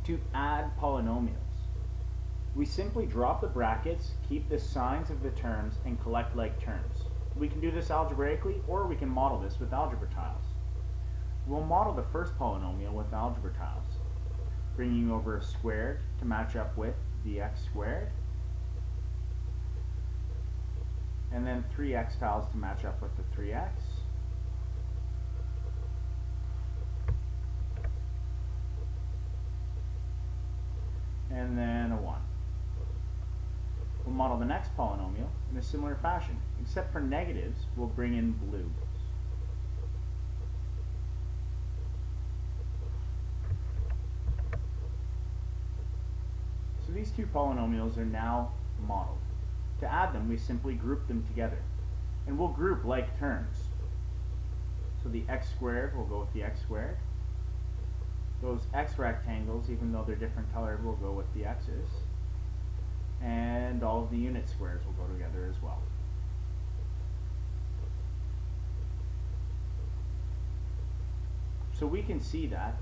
To add polynomials, we simply drop the brackets, keep the signs of the terms, and collect like terms. We can do this algebraically, or we can model this with Algebra Tiles. We'll model the first polynomial with Algebra Tiles, bringing over a squared to match up with the x squared, and then 3x tiles to match up with the 3x, and then a 1. We'll model the next polynomial in a similar fashion, except for negatives, we'll bring in blue. So these two polynomials are now modeled. To add them, we simply group them together, and we'll group like terms. So the x squared will go with the x squared. Those x rectangles, even though they're different colored, will go with the x's. And all of the unit squares will go together as well. So we can see that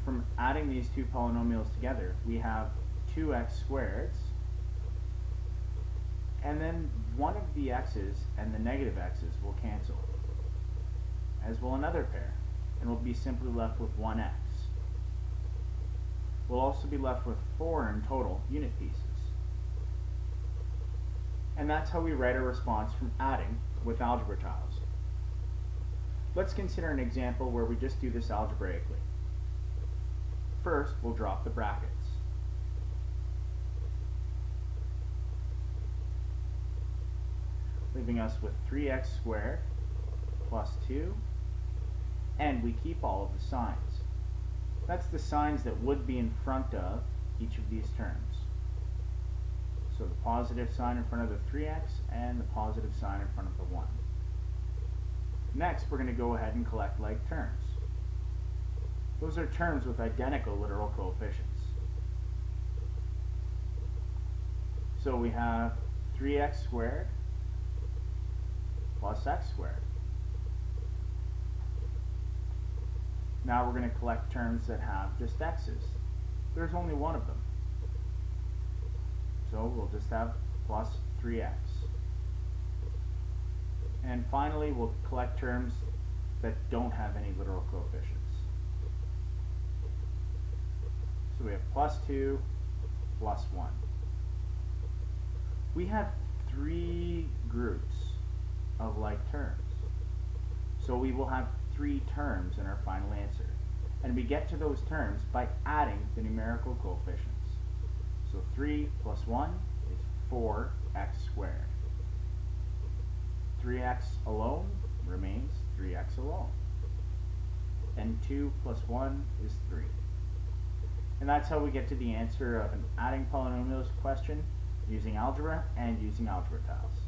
from adding these two polynomials together, we have 2x squareds, and then one of the x's and the negative x's will cancel, as will another pair, and we'll be simply left with 1x. We'll also be left with 4 in total unit pieces. And that's how we write a response from adding with Algebra Tiles. Let's consider an example where we just do this algebraically. First, we'll drop the brackets. Leaving us with 3x squared plus 2, and we keep all of the signs. That's the signs that would be in front of each of these terms. So the positive sign in front of the 3x and the positive sign in front of the 1. Next, we're going to go ahead and collect like terms. Those are terms with identical literal coefficients. So we have 3x squared plus x squared. Now we're going to collect terms that have just x's. There's only one of them. So we'll just have plus 3x. And finally, we'll collect terms that don't have any literal coefficients. So we have plus 2, plus 1. We have 3 groups of like terms. So we will have 3 terms in our final answer. And we get to those terms by adding the numerical coefficients. So 3 plus 1 is 4x squared. 3x alone remains 3x alone. And 2 plus 1 is 3. And that's how we get to the answer of an adding polynomials question using algebra and using Algebra Tiles.